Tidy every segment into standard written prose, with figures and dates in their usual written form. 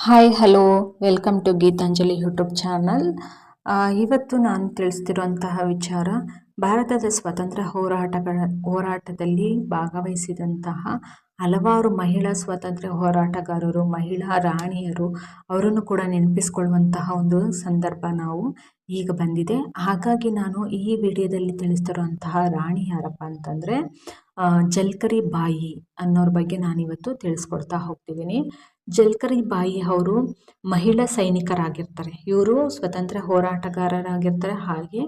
Hi hello welcome to Geetanjali YouTube channel. ಇವತ್ತು ನಾನು ತಿಳಿಸ್ತಿರುವಂತಹ ವಿಚಾರ ಭಾರತದ ಸ್ವಾತಂತ್ರ್ಯ ಹೋರಾಟದಲ್ಲಿ ಭಾಗವಹಿಸಿದಂತಹ ಹಲವಾರು ಮಹಿಳಾ ಸ್ವಾತಂತ್ರ್ಯ ಹೋರಾಟಗಾರರು, ಮಹಿಳಾ ರಾಣಿಯರು ಅವರನ್ನು ಕೂಡ ನೆನಪಿಸ್ಕೊಳ್ಳುವಂತಹ ಒಂದು ಸಂದರ್ಭ ನಾವು ಈಗ ಬಂದಿದೆ. ಹಾಗಾಗಿ ನಾನು ಈ ವಿಡಿಯೋದಲ್ಲಿ ತಿಳಿಸ್ತಿರುವಂತಹ ರಾಣಿ ಯಾರಪ್ಪ ಅಂತಂದರೆ ಜಲ್ಕರಿ ಬಾಯಿ ಅನ್ನೋರ ಬಗ್ಗೆ ನಾನಿವತ್ತು ತಿಳಿಸ್ಕೊಡ್ತಾ ಹೋಗ್ತಿದ್ದೀನಿ. ಜಲ್ಕರಿ ಬಾಯಿ ಅವರು ಮಹಿಳಾ ಸೈನಿಕರಾಗಿರ್ತಾರೆ. ಇವರು ಸ್ವತಂತ್ರ ಹೋರಾಟಗಾರರಾಗಿರ್ತಾರೆ. ಹಾಗೆ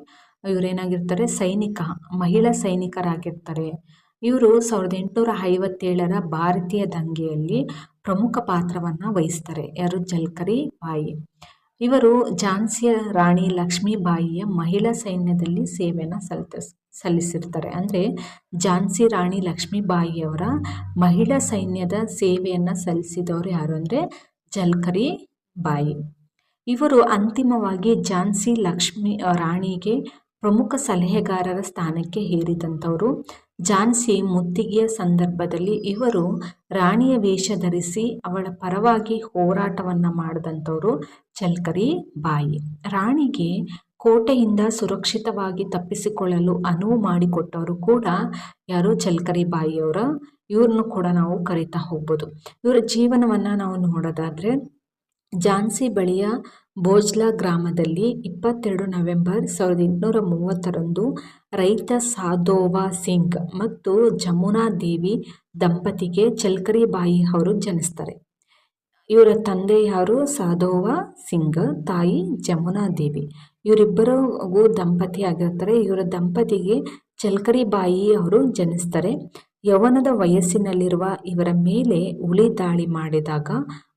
ಇವರೇನಾಗಿರ್ತಾರೆ, ಮಹಿಳಾ ಸೈನಿಕರಾಗಿರ್ತಾರೆ. ಇವರು 1857ರ ಭಾರತೀಯ ದಂಗೆಯಲ್ಲಿ ಪ್ರಮುಖ ಪಾತ್ರವನ್ನು ವಹಿಸ್ತಾರೆ. ಯಾರು? ಜಲ್ಕರಿ ಬಾಯಿ. ಇವರು ಝಾನ್ಸಿಯ ರಾಣಿ ಲಕ್ಷ್ಮೀಬಾಯಿಯ ಮಹಿಳಾ ಸೈನ್ಯದಲ್ಲಿ ಸೇವೆಯನ್ನು ಸಲ್ಲಿಸಿರ್ತಾರೆ. ಅಂದರೆ ಝಾನ್ಸಿ ರಾಣಿ ಲಕ್ಷ್ಮೀಬಾಯಿಯವರ ಮಹಿಳಾ ಸೈನ್ಯದ ಸೇವೆಯನ್ನು ಸಲ್ಲಿಸಿದವರು ಯಾರು ಅಂದರೆ ಜಲ್ಕರಿ ಬಾಯಿ. ಇವರು ಅಂತಿಮವಾಗಿ ಝಾನ್ಸಿ ರಾಣಿಗೆ ಪ್ರಮುಖ ಸಲಹೆಗಾರರ ಸ್ಥಾನಕ್ಕೆ ಏರಿದಂಥವರು. ಝಾನ್ಸಿ ಮುತ್ತಿಗೆಯ ಸಂದರ್ಭದಲ್ಲಿ ಇವರು ರಾಣಿಯ ವೇಷ ಧರಿಸಿ ಅವಳ ಪರವಾಗಿ ಹೋರಾಟವನ್ನು ಮಾಡಿದಂಥವರು ಜಲ್ಕರಿ ಬಾಯಿ. ರಾಣಿಗೆ ಕೋಟೆಯಿಂದ ಸುರಕ್ಷಿತವಾಗಿ ತಪ್ಪಿಸಿಕೊಳ್ಳಲು ಅನುವು ಮಾಡಿಕೊಟ್ಟವರು ಕೂಡ ಯಾರು? ಜಲ್ಕರಿ ಬಾಯಿಯವರ. ಇವ್ರನ್ನು ಕೂಡ ನಾವು ಕರಿತಾ ಹೋಗ್ಬೋದು. ಇವರ ಜೀವನವನ್ನು ನಾವು ನೋಡೋದಾದರೆ, ಝಾನ್ಸಿ ಬಳಿಯ ಬೋಜ್ಲಾ ಗ್ರಾಮದಲ್ಲಿ 22 ನವೆಂಬರ್ 1830ರಂದು ರೈತ ಸಾಧೋವಾ ಸಿಂಗ್ ಮತ್ತು ಜಮುನಾ ದೇವಿ ದಂಪತಿಗೆ ಜಲ್ಕರಿ ಬಾಯಿ ಅವರು ಜನಿಸ್ತಾರೆ. ಇವರ ತಂದೆ ಯಾರು? ಸಾಧೋವಾ ಸಿಂಗ್, ತಾಯಿ ಜಮುನಾ ದೇವಿ. ಇವರಿಬ್ಬರಿಗೂ ದಂಪತಿ ಆಗಿರ್ತಾರೆ. ಇವರ ದಂಪತಿಗೆ ಜಲ್ಕರಿ ಬಾಯಿ ಅವರು ಜನಿಸ್ತಾರೆ. ಯೌವನದ ವಯಸ್ಸಿನಲ್ಲಿರುವ ಇವರ ಮೇಲೆ ಹುಲಿ ದಾಳಿ ಮಾಡಿದಾಗ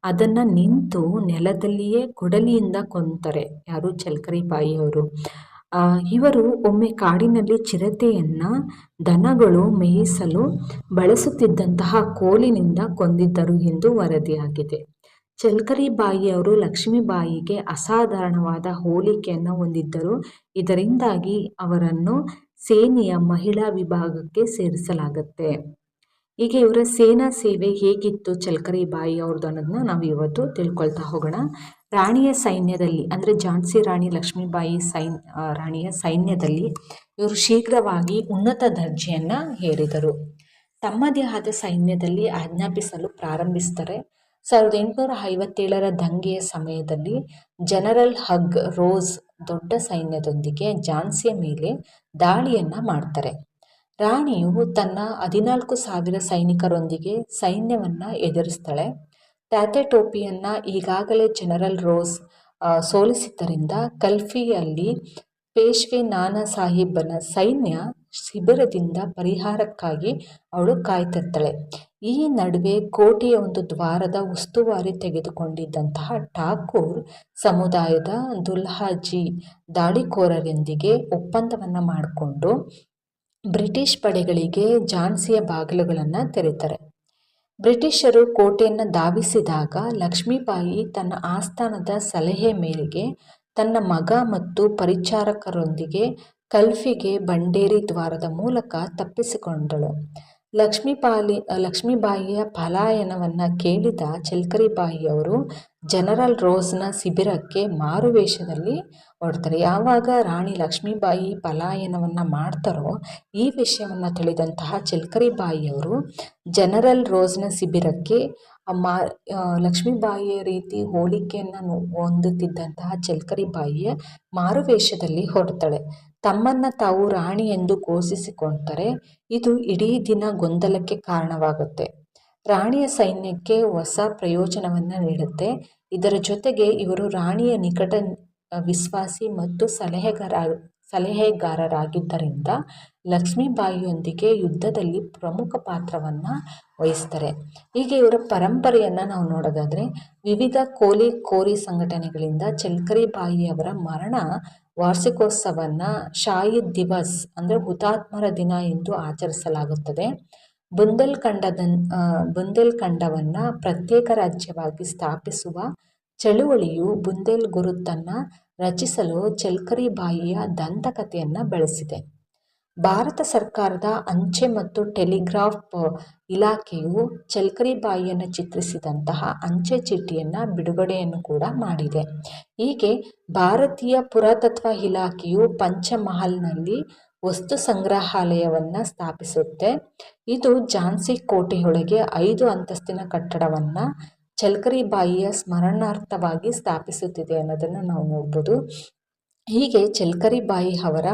ಅದನ್ನು ನಿಂತು ನೆಲದಲ್ಲಿಯೇ ಕೊಡಲಿಯಿಂದ ಕೊಂತಾರೆ. ಯಾರು? ಜಲ್ಕರಿ ಬಾಯಿ ಅವರು. ಇವರು ಒಮ್ಮೆ ಕಾಡಿನಲ್ಲಿ ಚಿರತೆಯನ್ನು ದನಗಳು ಮೇಯಿಸಲು ಬಳಸುತ್ತಿದ್ದಂತಹ ಕೋಲಿನಿಂದ ಕೊಂದಿದ್ದರು ಎಂದು ವರದಿಯಾಗಿದೆ. ಜಲ್ಕರಿ ಬಾಯಿಯವರು ಲಕ್ಷ್ಮೀಬಾಯಿಗೆ ಅಸಾಧಾರಣವಾದ ಹೋಲಿಕೆಯನ್ನು ಹೊಂದಿದ್ದರು. ಇದರಿಂದಾಗಿ ಅವರನ್ನು ಸೇನೆಯ ಮಹಿಳಾ ವಿಭಾಗಕ್ಕೆ ಸೇರಿಸಲಾಗುತ್ತೆ. ಹೀಗೆ ಇವರ ಸೇನಾ ಸೇವೆ ಹೇಗಿತ್ತು ಜಲ್ಕರಿ ಬಾಯಿ ಅವ್ರದ್ದು ಅನ್ನೋದನ್ನ ನಾವು ಇವತ್ತು ತಿಳ್ಕೊಳ್ತಾ ಹೋಗೋಣ. ರಾಣಿಯ ಸೈನ್ಯದಲ್ಲಿ ಅಂದರೆ ಝಾನ್ಸಿ ರಾಣಿ ಲಕ್ಷ್ಮೀಬಾಯಿ ರಾಣಿಯ ಸೈನ್ಯದಲ್ಲಿ ಇವರು ಶೀಘ್ರವಾಗಿ ಉನ್ನತ ದರ್ಜೆಯನ್ನು ಏರಿದರು. ತಮ್ಮದೇ ಆದ ಸೈನ್ಯದಲ್ಲಿ ಆಜ್ಞಾಪಿಸಲು ಪ್ರಾರಂಭಿಸ್ತಾರೆ. 1857ರ ದಂಗೆಯ ಸಮಯದಲ್ಲಿ ಜನರಲ್ ಹಗ್ ರೋಸ್ ದೊಡ್ಡ ಸೈನ್ಯದೊಂದಿಗೆ ಝಾನ್ಸಿಯ ಮೇಲೆ ದಾಳಿಯನ್ನು ಮಾಡ್ತಾರೆ. ರಾಣಿಯು ತನ್ನ 14,000 ಸೈನಿಕರೊಂದಿಗೆ ಸೈನ್ಯವನ್ನು ಎದುರಿಸ್ತಾಳೆ. ತಾತೆ ಟೋಪಿಯನ್ನು ಈಗಾಗಲೇ ಜನರಲ್ ರೋಸ್ ಸೋಲಿಸಿದ್ದರಿಂದ ಕಲ್ಫಿಯಲ್ಲಿ ಪೇಶ್ವೆ ನಾನಾ ಸಾಹೇಬನ ಸೈನ್ಯ ಶಿಬಿರದಿಂದ ಪರಿಹಾರಕ್ಕಾಗಿ ಅವಳು ಕಾಯ್ತಿರ್ತಾಳೆ. ಈ ನಡುವೆ ಕೋಟೆಯ ಒಂದು ದ್ವಾರದ ಉಸ್ತುವಾರಿ ತೆಗೆದುಕೊಂಡಿದ್ದಂತಹ ಠಾಕೂರ್ ಸಮುದಾಯದ ದುಲ್ಹಾಜಿ ದಾಳಿಕೋರರೊಂದಿಗೆ ಒಪ್ಪಂದವನ್ನು ಮಾಡಿಕೊಂಡು ಬ್ರಿಟಿಷ್ ಪಡೆಗಳಿಗೆ ಝಾನ್ಸಿಯ ಬಾಗಿಲುಗಳನ್ನು ತೆರೀತಾರೆ. ಬ್ರಿಟಿಷರು ಕೋಟೆಯನ್ನು ಧಾವಿಸಿದಾಗ ಲಕ್ಷ್ಮೀಬಾಯಿ ತನ್ನ ಆಸ್ಥಾನದ ಸಲಹೆ ಮೇರೆಗೆ ತನ್ನ ಮಗ ಮತ್ತು ಪರಿಚಾರಕರೊಂದಿಗೆ ಕಲ್ಫಿಗೆ ಬಂಡೇರಿ ದ್ವಾರದ ಮೂಲಕ ತಪ್ಪಿಸಿಕೊಂಡಳು. ಲಕ್ಷ್ಮೀಬಾಯಿಯ ಪಲಾಯನವನ್ನು ಕೇಳಿದ ಜಲ್ಕರಿ ಬಾಯಿಯವರು ಜನರಲ್ ರೋಸ್ನ ಶಿಬಿರಕ್ಕೆ ಮಾರುವೇಷದಲ್ಲಿ ಹೊರಡ್ತಾರೆ. ಯಾವಾಗ ರಾಣಿ ಲಕ್ಷ್ಮೀಬಾಯಿ ಪಲಾಯನವನ್ನು ಮಾಡ್ತಾರೋ ಈ ವಿಷಯವನ್ನು ತಿಳಿದಂತಹ ಜಲ್ಕರಿ ಬಾಯಿಯವರು ಜನರಲ್ ರೋಸ್ನ ಶಿಬಿರಕ್ಕೆ ಲಕ್ಷ್ಮೀಬಾಯಿಯ ರೀತಿ ಹೋಲಿಕೆಯನ್ನು ಹೊಂದುತ್ತಿದ್ದಂತಹ ಜಲ್ಕರಿ ಬಾಯಿಯ ಮಾರುವೇಷದಲ್ಲಿ ಹೊರಡ್ತಾಳೆ. ತಮ್ಮನ್ನು ತಾವು ರಾಣಿ ಎಂದು ಘೋಷಿಸಿಕೊಳ್ತಾರೆ. ಇದು ಇಡೀ ದಿನ ಗೊಂದಲಕ್ಕೆ ಕಾರಣವಾಗುತ್ತೆ. ರಾಣಿಯ ಸೈನ್ಯಕ್ಕೆ ಹೊಸ ಪ್ರಯೋಜನವನ್ನು ನೀಡುತ್ತೆ. ಇದರ ಜೊತೆಗೆ ಇವರು ರಾಣಿಯ ನಿಕಟ ವಿಶ್ವಾಸಿ ಮತ್ತು ಸಲಹೆಗಾರರಾಗಿದ್ದರಿಂದ ಲಕ್ಷ್ಮೀಬಾಯಿಯೊಂದಿಗೆ ಯುದ್ಧದಲ್ಲಿ ಪ್ರಮುಖ ಪಾತ್ರವನ್ನು ವಹಿಸ್ತಾರೆ. ಹೀಗೆ ಇವರ ಪರಂಪರೆಯನ್ನು ನಾವು ನೋಡೋದಾದರೆ, ವಿವಿಧ ಕೋರಿ ಸಂಘಟನೆಗಳಿಂದ ಜಲ್ಕರಿ ಬಾಯಿಯವರ ಮರಣ ವಾರ್ಷಿಕೋತ್ಸವವನ್ನು ಶಾಹಿದ್ ದಿವಸ್ ಅಂದರೆ ಹುತಾತ್ಮರ ದಿನ ಎಂದು ಆಚರಿಸಲಾಗುತ್ತದೆ. ಬುಂದೇಲ್ಖಂಡವನ್ನು ಪ್ರತ್ಯೇಕ ರಾಜ್ಯವಾಗಿ ಸ್ಥಾಪಿಸುವ ಚಳುವಳಿಯು ಬುಂದೇಲ್ ಗುರುತನ್ನು ರಚಿಸಲು ಜಲ್ಕರಿ ಬಾಯಿಯ ದಂತಕಥೆಯನ್ನು ಬಳಸಿದೆ. ಭಾರತ ಸರ್ಕಾರದ ಅಂಚೆ ಮತ್ತು ಟೆಲಿಗ್ರಾಫ್ ಇಲಾಖೆಯು ಚಲ್ಕರಿ ಬಾಯಿಯನ್ನು ಚಿತ್ರಿಸಿದಂತಹ ಅಂಚೆ ಚೀಟಿಯನ್ನು ಬಿಡುಗಡೆಯನ್ನು ಕೂಡ ಮಾಡಿದೆ. ಹೀಗೆ ಭಾರತೀಯ ಪುರಾತತ್ವ ಇಲಾಖೆಯು ಪಂಚಮಹಲ್ನಲ್ಲಿ ವಸ್ತು ಸಂಗ್ರಹಾಲಯವನ್ನು ಸ್ಥಾಪಿಸುತ್ತೆ. ಇದು ಝಾನ್ಸಿ ಕೋಟೆಯೊಳಗೆ 5 ಅಂತಸ್ತಿನ ಕಟ್ಟಡವನ್ನು ಚಲ್ಕರಿ ಬಾಯಿಯ ಸ್ಮರಣಾರ್ಥವಾಗಿ ಸ್ಥಾಪಿಸುತ್ತಿದೆ ಅನ್ನೋದನ್ನು ನಾವು ನೋಡ್ಬೋದು. ಹೀಗೆ ಚಲ್ಕರಿ ಬಾಯಿ ಅವರ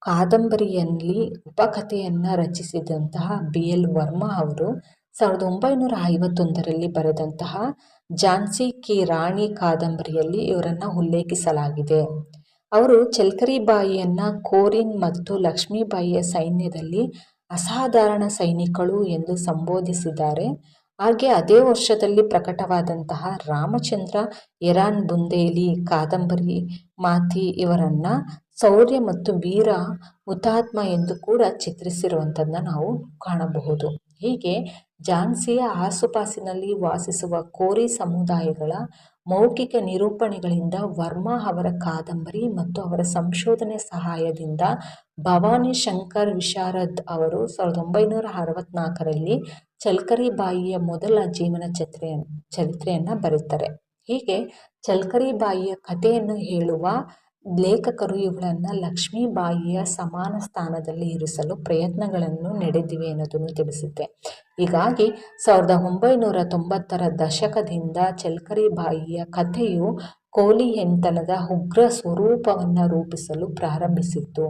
ಕಾದಂಬರಿಯಲ್ಲಿ ಉಪಕಥೆಯನ್ನು ರಚಿಸಿದಂತಹ BL ವರ್ಮಾ ಅವರು 1951ರಲ್ಲಿ ಬರೆದಂತಹ ಝಾನ್ಸಿ ಕಿ ರಾಣಿ ಕಾದಂಬರಿಯಲ್ಲಿ ಇವರನ್ನು ಉಲ್ಲೇಖಿಸಲಾಗಿದೆ. ಅವರು ಚಲ್ಕರಿ ಬಾಯಿಯನ್ನು ಕೋರಿನ್ ಮತ್ತು ಲಕ್ಷ್ಮೀಬಾಯಿಯ ಸೈನ್ಯದಲ್ಲಿ ಅಸಾಧಾರಣ ಸೈನಿಕಳು ಎಂದು ಸಂಬೋಧಿಸಿದ್ದಾರೆ. ಹಾಗೆ ಅದೇ ವರ್ಷದಲ್ಲಿ ಪ್ರಕಟವಾದಂತಹ ರಾಮಚಂದ್ರ ಎರಾನ್ ಬುಂದೇಲಿ ಕಾದಂಬರಿ ಮಾತಿ ಇವರನ್ನು ಶೌರ್ಯ ಮತ್ತು ವೀರ ಹುತಾತ್ಮ ಎಂದು ಕೂಡ ಚಿತ್ರಿಸಿರುವಂಥದ್ದನ್ನ ನಾವು ಕಾಣಬಹುದು. ಹೀಗೆ ಝಾನ್ಸಿಯ ಆಸುಪಾಸಿನಲ್ಲಿ ವಾಸಿಸುವ ಕೋರಿ ಸಮುದಾಯಗಳ ಮೌಖಿಕ ನಿರೂಪಣೆಗಳಿಂದ ವರ್ಮಾ ಅವರ ಕಾದಂಬರಿ ಮತ್ತು ಅವರ ಸಂಶೋಧನೆ ಸಹಾಯದಿಂದ ಭವಾನಿ ಶಂಕರ್ ವಿಶಾರದ್ ಅವರು 1964ರಲ್ಲಿ ಚಲ್ಕರಿ ಬಾಯಿಯ ಮೊದಲ ಜೀವನ ಚರಿತ್ರೆಯನ್ನು ಬರೀತಾರೆ. ಹೀಗೆ ಚಲ್ಕರಿ ಬಾಯಿಯ ಕಥೆಯನ್ನು ಹೇಳುವ ಲೇಖಕರು ಇವುಗಳನ್ನು ಲಕ್ಷ್ಮೀಬಾಯಿಯ ಸಮಾನ ಸ್ಥಾನದಲ್ಲಿ ಇರಿಸಲು ಪ್ರಯತ್ನಗಳನ್ನು ನಡೆದಿವೆ ಅನ್ನೋದನ್ನು ತಿಳಿಸುತ್ತೆ. ಹೀಗಾಗಿ 1990ರ ದಶಕದಿಂದ ಚಲ್ಕರಿ ಬಾಯಿಯ ಕಥೆಯು ಕೋಲಿ ಹೆಣ್ತನದ ಉಗ್ರ ಸ್ವರೂಪವನ್ನು ರೂಪಿಸಲು ಪ್ರಾರಂಭಿಸಿತ್ತು.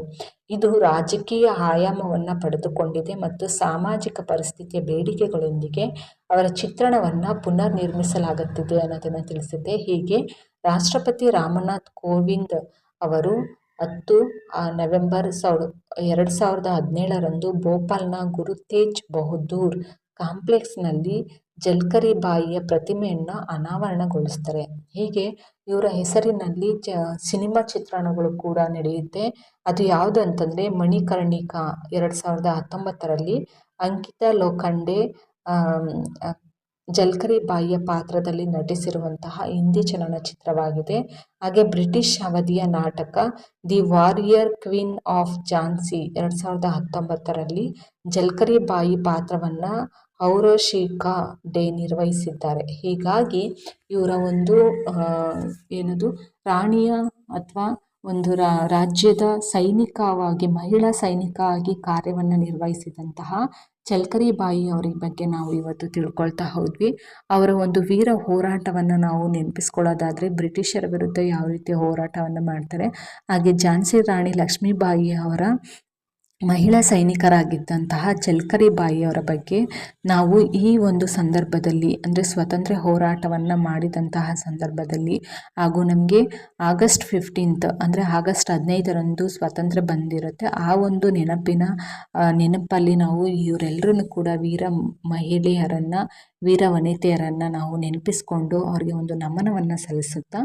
ಇದು ರಾಜಕೀಯ ಆಯಾಮವನ್ನು ಪಡೆದುಕೊಂಡಿದೆ ಮತ್ತು ಸಾಮಾಜಿಕ ಪರಿಸ್ಥಿತಿಯ ಬೇಡಿಕೆಗಳೊಂದಿಗೆ ಅವರ ಚಿತ್ರಣವನ್ನು ಪುನರ್ ನಿರ್ಮಿಸಲಾಗುತ್ತಿದೆ ಅನ್ನೋದನ್ನು ತಿಳಿಸುತ್ತೆ. ಹೀಗೆ ರಾಷ್ಟ್ರಪತಿ ರಾಮನಾಥ್ ಕೋವಿಂದ್ ಅವರು 10 ನವೆಂಬರ್ 2017ರಂದು ಭೋಪಾಲ್ನ ಗುರು ತೇಜ್ ಬಹದ್ದೂರ್ ಕಾಂಪ್ಲೆಕ್ಸ್ನಲ್ಲಿ ಚಲ್ಕರಿ ಬಾಯಿಯ ಪ್ರತಿಮೆಯನ್ನು ಅನಾವರಣಗೊಳಿಸ್ತಾರೆ. ಹೀಗೆ ಇವರ ಹೆಸರಿನಲ್ಲಿ ಸಿನಿಮಾ ಚಿತ್ರಣಗಳು ಕೂಡ ನಡೆಯುತ್ತೆ. ಅದು ಯಾವುದು ಅಂತಂದರೆ ಮಣಿಕರ್ಣಿಕಾ 2019ರಲ್ಲಿ ಅಂಕಿತಾ ಲೋಖಂಡೆ ಚಲ್ಕರಿ ಬಾಯಿಯ ಪಾತ್ರದಲ್ಲಿ ನಟಿಸಿರುವಂತಹ ಹಿಂದಿ ಚಲನಚಿತ್ರವಾಗಿದೆ. ಹಾಗೆ ಬ್ರಿಟಿಷ್ ಅವಧಿಯ ನಾಟಕ the warrior queen of Jhansi 2019ರಲ್ಲಿ ಚಲ್ಕರಿ ಬಾಯಿ ಪಾತ್ರವನ್ನು ಔರೋಶಿಕಾ ಡೇ ನಿರ್ವಹಿಸಿದ್ದಾರೆ. ಹೀಗಾಗಿ ಇವರ ಒಂದು ರಾಣಿಯ ಅಥವಾ ಒಂದು ರಾಜ್ಯದ ಸೈನಿಕವಾಗಿ ಮಹಿಳಾ ಸೈನಿಕ ಆಗಿ ಕಾರ್ಯವನ್ನು ನಿರ್ವಹಿಸಿದಂತಹ ಚಲ್ಕರಿ ಬಾಯಿ ಅವರ ಬಗ್ಗೆ ನಾವು ಇವತ್ತು ತಿಳ್ಕೊಳ್ತಾ ಹೋದ್ವಿ. ಅವರ ಒಂದು ವೀರ ಹೋರಾಟವನ್ನು ನಾವು ನೆನಪಿಸ್ಕೊಳ್ಳೋದಾದರೆ ಬ್ರಿಟಿಷರ ವಿರುದ್ಧ ಯಾವ ರೀತಿ ಹೋರಾಟವನ್ನು ಮಾಡ್ತಾರೆ, ಹಾಗೆ ಝಾನ್ಸಿ ರಾಣಿ ಲಕ್ಷ್ಮೀಬಾಯಿ ಅವರ ಮಹಿಳಾ ಸೈನಿಕರಾಗಿದ್ದಂತಹ ಚಲ್ಕರಿ ಬಾಯಿಯವರ ಬಗ್ಗೆ ನಾವು ಈ ಒಂದು ಸಂದರ್ಭದಲ್ಲಿ ಅಂದರೆ ಸ್ವಾತಂತ್ರ್ಯ ಹೋರಾಟವನ್ನು ಮಾಡಿದಂತಹ ಸಂದರ್ಭದಲ್ಲಿ ಹಾಗೂ ನಮಗೆ ಆಗಸ್ಟ್ 15 ಅಂದರೆ ಆಗಸ್ಟ್ 15ರಂದು ಸ್ವಾತಂತ್ರ್ಯ ಬಂದಿರುತ್ತೆ. ಆ ಒಂದು ನೆನಪಲ್ಲಿ ನಾವು ಇವರೆಲ್ಲರೂ ಕೂಡ ವೀರ ಮಹಿಳೆಯರನ್ನು ವೀರ ವನಿತೆಯರನ್ನು ನಾವು ನೆನಪಿಸ್ಕೊಂಡು ಅವರಿಗೆ ಒಂದು ನಮನವನ್ನು ಸಲ್ಲಿಸುತ್ತಾ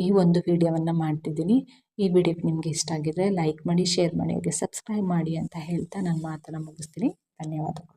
ಈ ಒಂದು ವಿಡಿಯೋವನ್ನು ಮಾಡ್ತಿದ್ದೀನಿ. ಈ ವಿಡಿಯೋ ನಿಮಗೆ ಇಷ್ಟ ಆಗಿದ್ರೆ ಲೈಕ್ ಮಾಡಿ, ಶೇರ್ ಮಾಡಿ, ಹಾಗೆ ಸಬ್ಸ್ಕ್ರೈಬ್ ಮಾಡಿ ಅಂತ ಹೇಳ್ತಾ ನನ್ನ ಮಾತನ್ನು ಮುಗಿಸ್ತೀನಿ. ಧನ್ಯವಾದಗಳು.